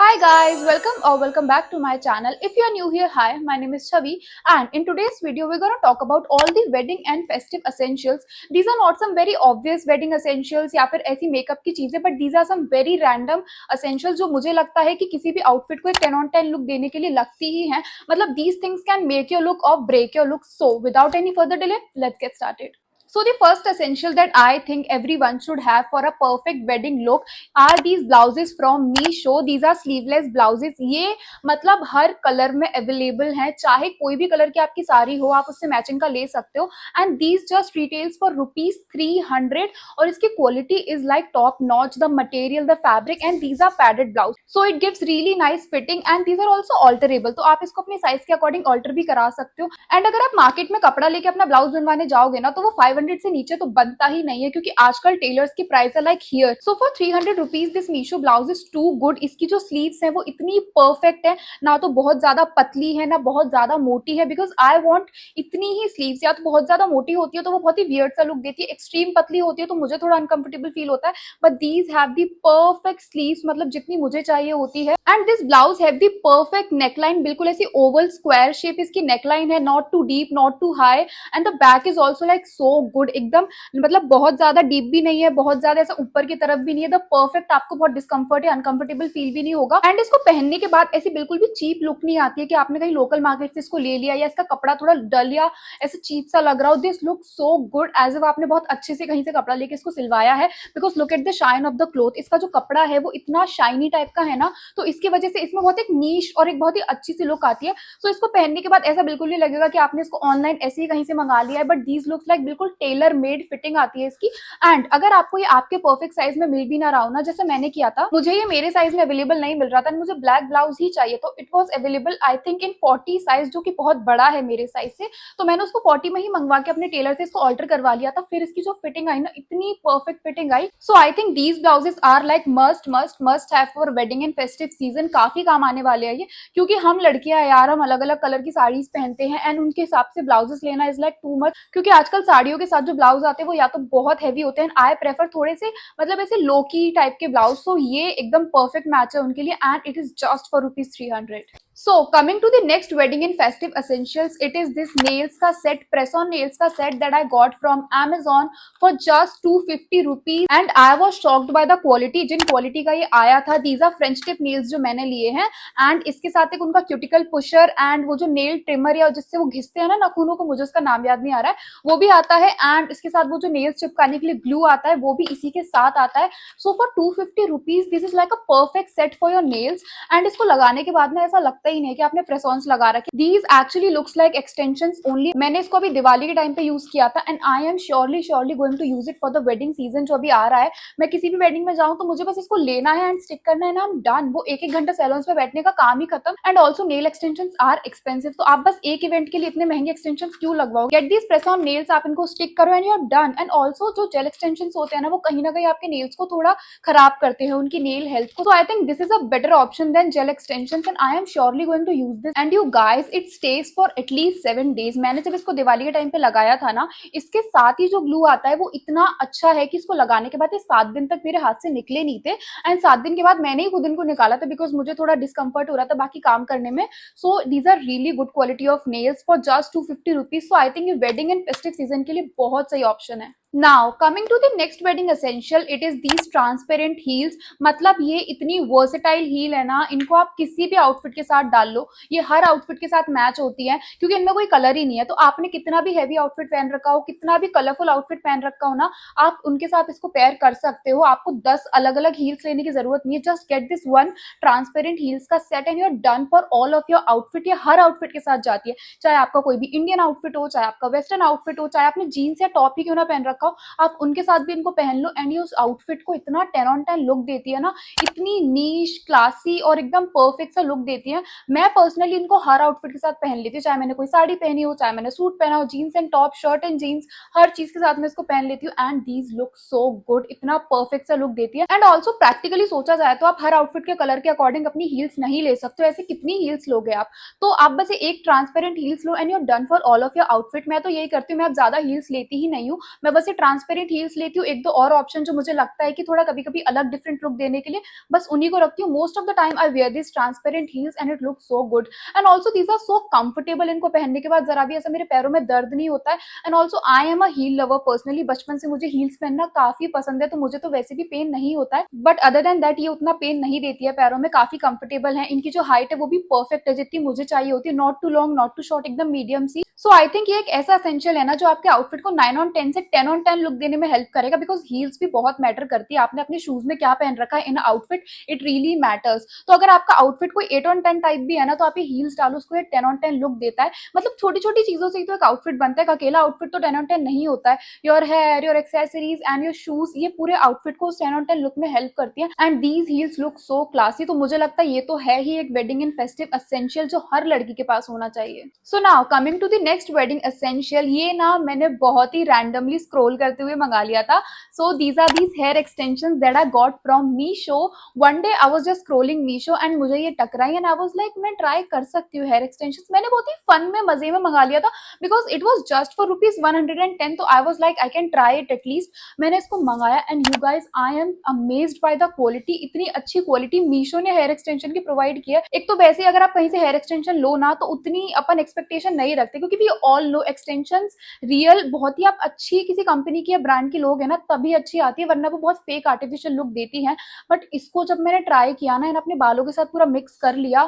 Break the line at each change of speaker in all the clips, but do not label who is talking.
Hi guys, welcome back to my channel. If you are new here, hi, my name is Chavi, and in today's video we're going to talk about all the wedding and festive essentials. These are not some very obvious wedding essentials या फिर ऐसी makeup की चीजें, but these are some very random essentials जो मुझे लगता है कि किसी भी आउटफिट को एक 10 on 10 लुक देने के लिए लगती ही हैं. मतलब these things can make your look or break your look. So without any further delay, let's get started. So the first essential that I think everyone should have for a perfect wedding look are these blouses from Meesho. These are sleeveless blouses. ये मतलब हर colour में available है, चाहे कोई भी colour की आपकी साड़ी हो आप उससे मैचिंग का ले सकते हो. And these just retails for ₹300 और इसकी quality is like top notch. The material, the fabric and these are padded blouse, so it gives really nice fitting and these are also alterable. तो आप इसको अपने साइज के according alter भी करा सकते हो. एंड अगर आप मार्केट में कपड़ा लेके अपना ब्लाउज बनवाने जाओगे ना तो वो 500 से नीचे तो बनता ही नहीं है, क्योंकि आजकल टेलर्स की प्राइस है like here. So for ₹300 this Meesho blouse is too good. इसकी जो स्लीव्स है वो इतनी परफेक्ट है, ना तो बहुत ज्यादा पतली है ना बहुत ज्यादा मोटी है, बिकॉज आई वॉन्ट इतनी ही स्लीव्स. या तो बहुत ज्यादा मोटी होती है तो वो बहुत ही वियर्ड सा लुक देती है, एक्सट्रीम पतली होती है तो मुझे थोड़ा अनकंफर्टेबल फील होता है. But these have the perfect sleeves, मतलब जितनी मुझे चाहिए होती है. And this blouse have the perfect neckline, बिल्कुल ऐसी ओवल स्क्वायर शेप इसकी नेकलाइन है, not too deep not too high. And the back is also like so good, एकदम मतलब बहुत ज्यादा डीप भी नहीं है, बहुत ज्यादा ऐसा ऊपर की तरफ भी नहीं है. द परफेक्ट, आपको बहुत डिस्कंफर्ट या अनकंफर्टेबल फील भी नहीं होगा. एंड इसको पहनने के बाद ऐसी बिल्कुल भी चीप लुक नहीं आती है कि आपने कहीं लोकल मार्केट से इसको ले लिया या इसका कपड़ा थोड़ा डल या ऐसा चीप सा लग रहा हो. This look so good as if आपने बहुत अच्छे से कहीं से कपड़ा लेके इसको सिलवाया है, because look at the shine of the cloth. इसका जो कपड़ा है वो इतना शाइनी टाइप का है ना, तो इसकी वजह से इसमें बहुत एक नीश और एक बहुत ही अच्छी सी लुक आती है. सो इसको पहनने के बाद ऐसा बिल्कुल नहीं लगेगा कि आपने इसको ऑनलाइन ऐसे ही कहीं से मंगा लिया है, बट दीज लुक्स लाइक बिल्कुल टेलर मेड फिटिंग आती है इसकी. एंड अगर आपको ये आपके परफेक्ट साइज में मिल भी ना रहा हो ना, जैसे मैंने किया था, मुझे ये मेरे साइज में अवेलेबल नहीं मिल रहा था, मुझे ब्लैक ब्लाउज ही चाहिए, तो it was available I think in 40 size, जो कि बहुत बड़ा है मेरे साइज से. तो मैंने उसको 40 में ही मंगवा के अपने टेलर से इसको ऑल्टर करवा लिया था. फिर इसकी जो फिटिंग आई ना, इतनी परफेक्ट फिटिंग आई. So I think these blouses are like must must must have for wedding and festive season. काफी काम आने वाले हैं ये, क्योंकि हम लड़कियां यार हम अलग अलग कलर की साड़ीज पहनते हैं एंड उनके हिसाब से ब्लाउजेस लेना इज लाइक टू मच, क्योंकि आजकल साड़ियों के साथ जो ब्लाउज आते हैं वो या तो बहुत हैवी होते हैं. आई प्रेफर थोड़े से मतलब ऐसे लोकी टाइप के ब्लाउज. सो ये एकदम परफेक्ट मैच है उनके लिए and it is just for ₹300. So coming to the next wedding and festive essentials, it is this nails का set, press on nails का set that I got from Amazon for just ₹250 and I was shocked by the quality. जिन quality का ये आया था, these are French tip nails जो मैंने लिए हैं, एंड इसके साथ एक उनका क्यूटिकल पुशर एंड वो जो नेल ट्रिमर या जिससे वो घिसते हैं ना नाखूनों को, मुझे उसका नाम याद नहीं आ रहा है, वो भी आता है. एंड इसके साथ वो जो नेल्स चिपकाने के लिए ग्लू आता है वो भी इसी के साथ आता है. So for ₹250 this is like a perfect set for your nails. And इसको लगाने के बाद में ऐसा लगता ही नहीं कि आपने प्रेस लगा रखे. These actually looks like extensions only. मैंने इसको अभी दिवाली के टाइम पे यूज किया था and I am surely going to use it for the wedding season जो अभी आ रहा है. मैं किसी भी वेडिंग में जाऊं तो मुझे बस इसको लेना है एंड स्टिक करना है ना, हम डन. वो एक एक घंटा सैलून्स पे बैठने का काम ही खत्म. And also nail extensions are expensive, तो आप बस एक इवेंट के लिए इतने महंगे एक्सटेंशंस क्यों लगवाओ. Get these press on nails, आप इनको स्टिक करो and you are done. And also जो जेल एक्सटेंशंस होते हैं ना, वो कहीं ना कहीं आपके नेल्स को थोड़ा खराब करते हैं, उनकी नेल हेल्थ को. So I think this is a better option than gel extensions and I am surely going to use this. And you guys, it stays for at least 7 days. मैंने जब इसको दिवाली के टाइम पे लगाया था ना, इसके साथ ही जो ग्लू आता है वो इतना अच्छा है कि इसको लगाने के बाद ये 7 दिन तक मेरे हाथ से निकले नहीं थे. एंड 7 दिन के बाद मैंने ही खुद इनको निकाला था, बिकॉज मुझे थोड़ा डिस्कंफर्ट हो रहा था बाकी काम करने में. So these are really good quality of nails for just ₹250. So I think ये वेडिंग एंड फेस्टिव सीजन के लिए बहुत सही ऑप्शन है. Now coming to the next wedding essential, it is these transparent heels. मतलब ये इतनी वर्सेटाइल हील है ना, इनको आप किसी भी आउटफिट के साथ डाल लो, ये हर आउटफिट के साथ मैच होती है, क्योंकि इनमें कोई कलर ही नहीं है. तो आपने कितना भी हैवी आउटफिट पहन रखा हो, कितना भी कलरफुल आउटफिट पहन रखा हो ना, आप उनके साथ इसको पेयर कर सकते हो. आपको 10 अलग अलग हील्स लेने की जरूरत नहीं है. Just get this one transparent heels का set and you are done for all of your outfit. ये हर आउटफिट के साथ जाती है, चाहे आपका कोई भी इंडियन आउटफिट हो, चाहे आपका वेस्टर्न आउटफिट हो, चाहे आपने जीन्स या टॉप ही क्यों ना पहन रखा हो, आप उनके साथ भी इनको पहन लो. एंड ये उस आउटफिट को इतना 10 on 10 लुक देती है ना, इतनी नीश क्लासी और एकदम परफेक्ट सा लुक देती है. मैं पर्सनली इनको हर आउटफिट के साथ पहन लेती हूँ, चाहे मैंने कोई साड़ी पहनी हो, चाहे मैंने सूट पहना हो, jeans and top, shirt and jeans, हर चीज के साथ मैं इसको पहन लेती हूँ. And these look so good, इतना परफेक्ट सा लुक देती है. एंड ऑल्सो प्रैक्टिकली सोचा जाए तो आप हर आउटफिट के कलर के अकॉर्डिंग अपनी हील्स नहीं ले सकते. ऐसे कितनी हील्स लोगे आप, तो आप बस एक ट्रांसपेरेंट हील्स लो and you are done for all of your outfit. मैं तो यही करती हूँ, मैं अब ज्यादा हील्स लेती ही नहीं हूँ, मैं बस ऐसे ट्रांसपेरेंट हील्स लेती हूँ, एक दो और ऑप्शन जो मुझे लगता है कि थोड़ा कभी कभी अलग डिफरेंट लुक देने के लिए, बस उन्हीं को रखती हूँ। Most of the time I wear this transparent heels and it look so good and also these are so comfortable. इनको पहनने के बाद जरा भी ऐसा मेरे पैरों में दर्द नहीं होता है। And also I am a heel lover personally, बचपन से मुझे हील्स पहनना काफी पसंद है, तो मुझे तो वैसे भी पेन नहीं होता है, बट अदर देन दैट ये उतना पेन नहीं देती है पैरों में, काफी कंफर्टेबल है। इनकी जो हाइट है वो भी परफेक्ट है, जितनी मुझे चाहिए होती है, not too long not too short, एकदम मीडियम सी। सो आई थिंक ये एक ऐसा एसेंशियल है ना जो आपके आउटफिट को 9 on 10 से 10 on 10 लुक देने में हेल्प करेगा, बिकॉज हील्स भी बहुत मैटर करती है। आपने अपने शूज में क्या पहन रखा है इन आउटफिट, इट रियली मैटर्स। तो अगर आपका आउटफिट कोई 8 on 10 टाइप भी है ना, तो आप ये हील्स डालो, उसको ये 10 on 10 लुक देता है। मतलब छोटी छोटी चीजों से ही तो एक आउटफिट बनता है, अकेला आउटफिट तो 10 on 10 नहीं होता है। Your hair, your accessories and your shoes, ये पूरे आउटफिट को 10 on 10 लुक में हेल्प करती है। And these heels look so classy, तो मुझे लगता है ये तो है ही एक वेडिंग एंड फेस्टिव एसेंशियल जो हर लड़की के पास होना चाहिए। So now coming to the next wedding essential, ये ना मैंने बहुत ही रैंडमली स्क्रॉल करते हुए मंगा लिया था। So these are these hair extensions that I got from Meesho. One day I was just scrolling Meesho and मुझे ये टकराई एंड आई वाज लाइक मैं ट्राई कर सकती हूँ हेयर एक्सटेंशंस। मैंने बहुत ही फन में मजे में मंगा लिया था, because it was just for ₹110, तो आई was like I can try it at least. मैंने इसको मंगाया and you guys I am amazed by the quality. इतनी अच्छी क्वालिटी मीशो ने हेयर एक्सटेंशन की प्रोवाइड की है। एक तो वैसे अगर आप कहीं से हेयर एक्सटेंशन लो ना, तो उतनी अपन एक्सपेक्टेशन नहीं रखते, क्योंकि we all low extensions real बहुत ही आप अच्छी किसी कंपनी की या ब्रांड की लोग है ना तभी अच्छी आती है, वरना वो बहुत फेक आर्टिफिशियल लुक देती है। बट इसको जब मैंने ट्राई किया ना, अपने बालों के साथ पूरा मिक्स कर लिया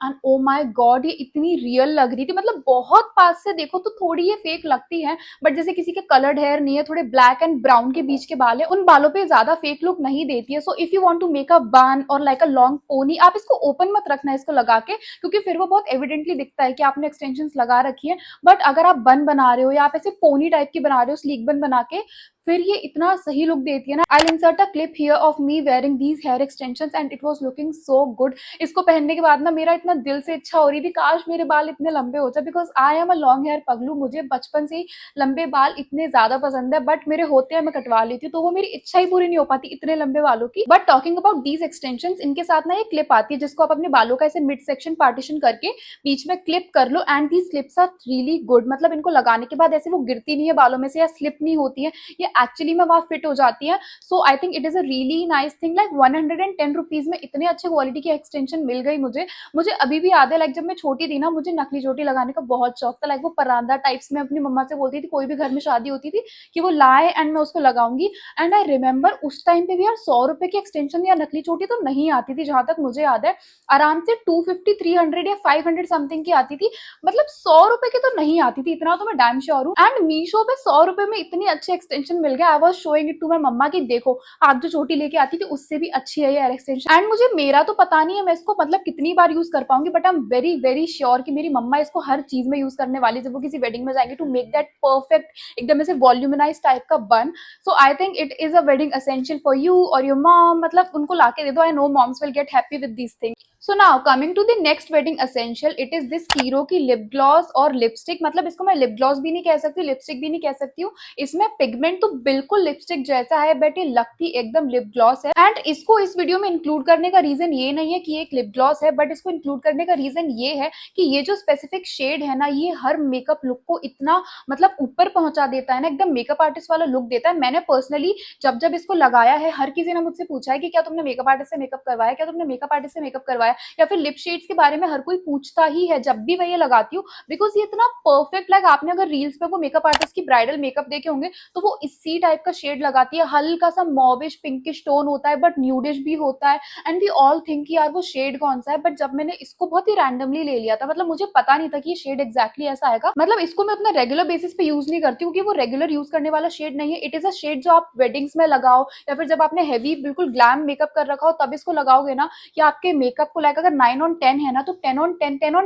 एंड ओ माय गॉड, ये इतनी रियल लग रही थी। मतलब बहुत पास से देखो तो थोड़ी ये फेक लगती है, बट जैसे किसी के कलर्ड हेयर नहीं है, थोड़े ब्लैक एंड ब्राउन के बीच के बाल है, उन बालों पे ज्यादा फेक लुक नहीं देती है। So if you want to make a bun और लाइक अ लॉन्ग पोनी, आप इसको ओपन मत रखना इसको लगा के, क्योंकि फिर वो बहुत एविडेंटली दिखता है कि आपने एक्सटेंशंस लगा रखी है। बट अगर आप बन बना रहे हो या आप ऐसे पोनी टाइप की बना रहे हो, स्लीक बन बना के, फिर ये इतना सही लुक देती है ना। I insert a clip here of me wearing these hair extensions and it was looking so good. इसको पहनने के बाद ना मेरा इतना दिल से इच्छा हो रही थी काश मेरे बाल इतने लंबे हो जाए, because I am a long hair पगलू। मुझे बचपन से ही लंबे बाल इतने ज्यादा पसंद है, बट मेरे होते हैं मैं कटवा लेती हूँ, तो वो मेरी इच्छा ही पूरी नहीं हो पाती इतने लंबे बालों की। But talking about these extensions, इनके साथ ना एक क्लिप आती है जिसको आप अपने बालों का ऐसे मिड सेक्शन पार्टीशन करके बीच में क्लिप कर लो, and these clips are really good. मतलब इनको लगाने के बाद ऐसे वो गिरती नहीं है बालों में से या स्लिप नहीं होती है, ये एक्चुअली में वहां फिट हो जाती है। So I think it is a really nice thing. Like ₹110 में इतने अच्छे क्वालिटी की एक्सटेंशन मिल गई मुझे। मुझे अभी भी याद है, लाइक जब मैं छोटी थी ना, मुझे नकली चोटी लगाने का बहुत शौक था। लाइक वो परांदा टाइप्स में अपनी मम्मा से बोलती थी, कोई भी घर में शादी होती थी, कि वो लाए एंड मैं उसको लगाऊंगी। एंड आई रिमेंबर उस टाइम पे भी यार ₹100 की एक्सटेंशन या नकली चोटी तो नहीं आती थी, जहां तक मुझे याद है आराम से 250, 300 या 500 समथिंग की आती थी। मतलब ₹100 की तो नहीं आती थी, इतना तो मैं डैम श्योर हूँ। एंड मीशो पे ₹100 में इतनी अच्छी एक्सटेंशन मिल गया। I was showing it to my मम्मा कि देखो आप जो चोटी लेके आती थी उससे भी अच्छी है ये हेयर एक्सटेंशन। एंड मुझे मेरा तो पता नहीं है मैं इसको मतलब कितनी बार यूज कर पाऊंगी, but I am very very sure कि मेरी मम्मा इसको हर चीज में यूज करने वाली, जब वो किसी वेडिंग में जाएंगे, टू मेक दैट परफेक्ट एकदम ऐसे वॉल्यूमिनाइज टाइप का bun. So I think it is a wedding essential for you और योर मॉम। मतलब उनको लाके दे दो, I know moms will get happy with these things. So now coming to the next wedding essential, it is this hero की lip gloss और lipstick. मतलब इसको मैं लिप ग्लॉस भी नहीं कह सकती, लिपस्टिक भी नहीं कह सकती हूँ। इसमें पिगमेंट तो बिल्कुल लिपस्टिक जैसा है, बट ये लगती एकदम लिप ग्लॉस है। एंड इसको इस वीडियो में इंक्लूड करने का रीजन ये नहीं है कि ये एक लिप ग्लॉस है, बट इसको इंक्लूड करने का रीजन ये है कि ये जो स्पेसिफिक शेड है ना, ये हर मेकअप लुक को इतना मतलब ऊपर पहुंचा देता है ना, एकदम मेकअप आर्टिस्ट वाला लुक देता है। मैंने पर्सनली जब जब इसको लगाया है, हर किसी ने मुझसे पूछा है कि क्या तुमने मेकअप आर्टिस्ट से मेकअप करवाया, क्या तुमने मेकअप आर्टिस्ट से मेकअप करवाया, या फिर लिप शेड्स के बारे में हर कोई पूछता ही है जब भी मैं ये लगाती हूँ, बिकॉज ये इतना परफेक्ट। लाइक आपने अगर रील्स पे वो मेकअप आर्टिस्ट की ब्राइडल मेकअप देखे होंगे, तो वो इसी टाइप का शेड लगाती है। हल्का सा मॉविश पिंकिश टोन होता है, बट न्यूडिश भी होता है। एंड वी ऑल थिंक यार वो शेड कौन सा है, बट जब मैंने इसको बहुत ही रैंडमली ले लिया था, मतलब मुझे पता नहीं था कि ये शेड एक्जैक्टली ऐसा आएगा। मतलब इसको मैं अपना रेगुलर बेसिस पे यूज नहीं करती हूँ, क्योंकि वो रेगुलर यूज करने वाला शेड नहीं है। इट इज अ शेड जो आप वेडिंग्स में लगाओ, या फिर जब आपने हैवी बिल्कुल ग्लैम मेकअप कर रखा हो तब इसको लगाओगे ना, या आपके मेकअप को लाइक अगर 9 on 10 है ना, तो 10 on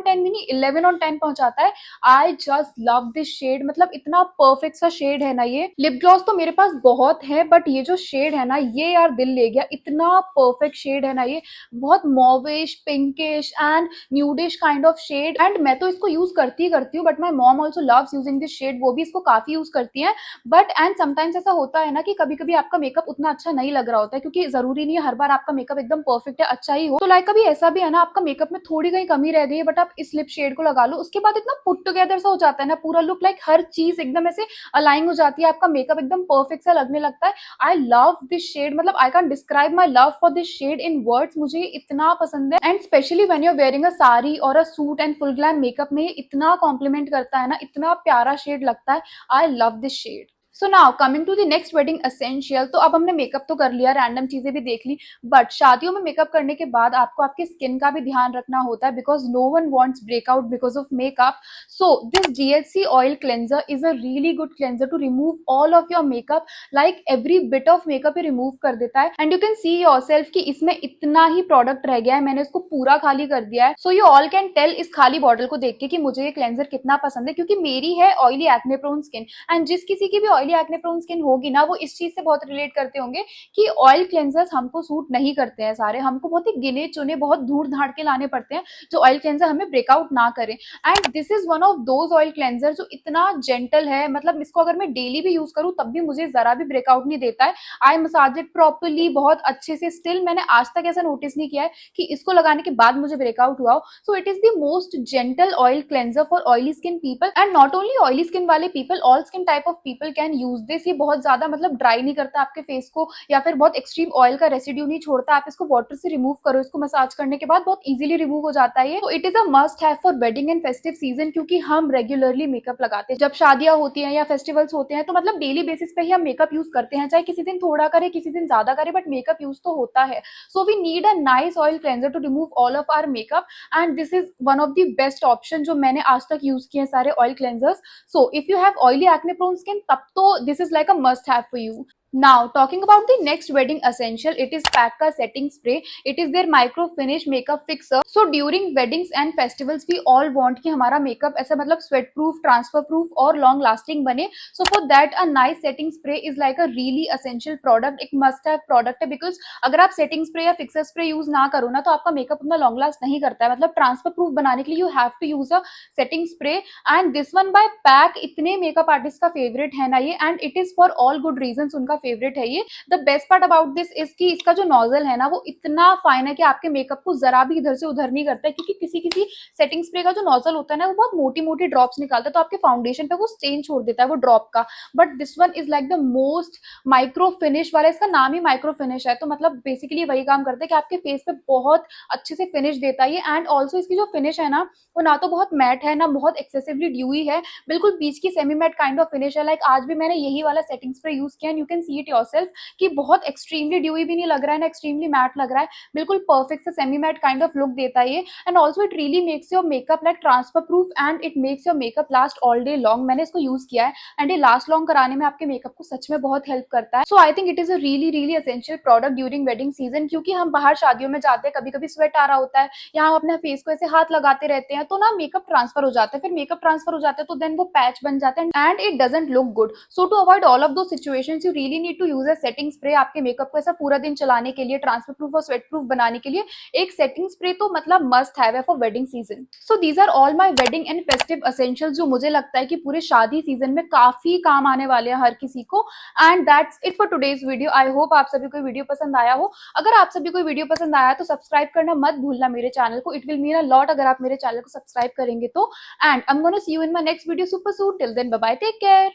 10 भी नहीं 11 on 10 पहुंचाता है। I just love this shade. मतलब इतना परफेक्ट सा शेड है ना ये। लिप ग्लॉस तो मेरे पास बहुत है, बट ये जो शेड है ना, ये यार दिल ले गया। इतना परफेक्ट शेड है ना ये, बहुत mauvish pinkish and nudish kind of shade. And मैं तो इसको यूज करती ही करती हूँ, but my mom also loves using this shade, वो भी इसको काफी यूज करती है। बट एंड समटाइम्स ऐसा होता है ना कि कभी कभी आपका मेकअप उतना अच्छा नहीं लग रहा होता है, क्योंकि जरूरी नहीं है हर बार आपका मेकअप एकदम परफेक्ट है, अच्छा ही हो। तो लाइक कभी ऐसा ऐसा भी है ना, आपका मेकअप में थोड़ी कहीं कमी रह गई है बट आप इस लिप शेड को लगा लो, उसके बाद इतना पुट टुगेदर सा हो जाता है ना पूरा लुक, लाइक हर चीज एकदम ऐसे अलाइन हो जाती है, आपका मेकअप एकदम परफेक्ट सा लगने लगता है। आई लव दिस शेड, मतलब I can describe my love for this shade in words, मुझे ये इतना पसंद है। And specially when you are wearing a sari और a suit and full glam makeup में ये इतना कॉम्प्लीमेंट करता है ना, इतना प्यारा शेड लगता है। I love this shade. So now coming to the next wedding essential, तो अब हमने मेकअप तो कर लिया, रैंडम चीजें भी देख ली, बट शादियों में मेकअप करने के बाद आपको आपके स्किन का भी ध्यान रखना होता है, because no one wants breakout because of makeup. So this GHC oil cleanser is a really good cleanser to remove all of your makeup, like every bit of makeup ये रिमूव कर देता है। And you can see yourself कि इसमें इतना ही product रह गया है, मैंने इसको पूरा खाली कर दिया है। So you all can tell इस खाली बॉटल को देख के कि मुझे ये क्लेंजर कितना पसंद है, क्योंकि मेरी है oily acne prone skin, and जिस किसी की भी ऑयली एक्ने प्रोन स्किन होगी ना, वो इस चीज से बहुत रिलेट करते होंगे कि ऑयल क्लेंजर्स हमको सूट नहीं करते हैं सारे, हमको बहुत ही गिने चुने बहुत धूड़ धाड़ के लाने पड़ते हैं जो ऑयल क्लेंजर हमें ब्रेकआउट ना करें। And this is one of those oil cleanser जो इतना जेंटल है, मतलब इसको अगर मैं डेली भी यूज करूं तब भी मुझे जरा भी ब्रेकआउट नहीं देता है। आई मसाज इट प्रॉपरली बहुत अच्छे से, स्टिल मैंने आज तक ऐसा नोटिस नहीं किया है कि इसको लगाने के बाद मुझे ब्रेकआउट हुआ हो। So it is the most gentle oil cleanser for oily skin people, and not only oily skin वाले people, all skin type of people can use this. ये बहुत ज्यादा मतलब ड्राई नहीं करता आपके फेस को, या फिर बहुत एक्सट्रीम ऑयल का रेसिड्यू नहीं छोड़ता। आप इसको वाटर से रिमूव करो, इसको मसाज करने के बाद बहुत इजीली रिमूव हो जाता है ये। तो it is a must have for wedding and festive season, क्योंकि हम रेगुलरली मेकअप लगाते हैं जब शादियां होती हैं या फेस्टिवल्स होते हैं, तो मतलब डेली बेसिस पे ही हम मेकअप यूज करते हैं, चाहे किसी दिन थोड़ा करे किसी दिन ज्यादा करे, बट मेकअप यूज तो होता है। So we need a nice oil cleanser to remove all of our makeup, and this is one of the best option जो मैंने आज तक यूज किए हैं सारे oil cleansers. So if you have oily acne prone skin तब तो this is like a must have for you. Now, talking about the next wedding essential, it is Pakka setting spray. It is their micro finish makeup fixer. So during weddings and festivals, we all want कि हमारा makeup ऐसा मतलब sweat proof, transfer proof और long lasting बने. So for that, a nice setting spray is like a really essential product. एक must have product है, because अगर आप setting spray या fixer spray use ना करो ना, तो आपका makeup उतना long last नहीं करता है। मतलब transfer proof बनाने के लिए you have to use a setting spray, and this one by Pack इतने makeup artist का favorite है ना ये, and it is for all good reasons उनका फेवरेट है ये। The best part about this is कि इसका जो नोजल है ना वो इतना फाइन है कि आपके मेकअप को जरा भी इधर से उधर नहीं करता है, क्योंकि किसी किसी सेटिंग स्प्रे का जो नोजल होता है ना वो बहुत मोटी मोटी ड्रॉप्स निकालता है, तो आपके फाउंडेशन पे वो स्टेन छोड़ देता है वो ड्रॉप का। But this one is like the most micro finish वाला, इसका नाम ही माइक्रो फिनिश है, तो मतलब बेसिकली वही काम करता है कि आपके फेस पे बहुत अच्छे से फिनिश देता है ये। एंड ऑल्सो इसकी जो फिनिश है ना वो ना तो बहुत मैट है ना बहुत एक्सेसिवली ड्यूई है, बिल्कुल बीच की semi matte kind of finish है। लाइक आज भी मैंने यही वाला सेटिंग स्प्रे यूज किया, and you can see it yourself कि बहुत एक्सट्रीमली ड्यूई भी नहीं लग रहा है ना एक्सट्रीमली मैट लग रहा है, बिल्कुल परफेक्ट से semi matte kind of look देता है ये। And also it really makes your makeup like transfer proof, and it makes your makeup last all day long. मैंने इसको यूज किया है, एंड ये लास्ट लॉन्ग कराने में आपके मेकअप को सच में बहुत हेल्प करता है। So I think it is a really really essential product during wedding season, क्योंकि हम बाहर शादियों में जाते हैं, कभी कभी स्वेट आ रहा होता है, या हम अपने फेस को ऐसे हाथ लगाते रहते हैं, तो ना मेकअप ट्रांसफर हो जाता है, फिर मेकअप ट्रांसफर हो जाता है तो देन वो पैच बन जाता है, and it doesn't look good. So to avoid all of those situations you really need to use a setting spray. आपके मेकअप को ऐसा पूरा दिन चलाने के लिए, ट्रांसफर प्रूफ और स्वेट प्रूफ बनाने के लिए एक सेटिंग स्प्रे तो मतलब मस्ट हैव है for wedding season. So these are all my wedding and festive essentials जो मुझे लगता है कि पूरे शादी सीजन में काफी काम आने वाले हैं हर किसी को। And that's it for today's video. I hope आप सभी को वीडियो पसंद आया हो। अगर आप सभी को वीडियो पसंद आया तो सब्सक्राइब करना मत भूलना मेरे चैनल को, it will mean a lot अगर आप मेरे चैनल को सब्सक्राइब करेंगे तो। And I am gonna see you in my next video super soon. Till then bye bye, take care.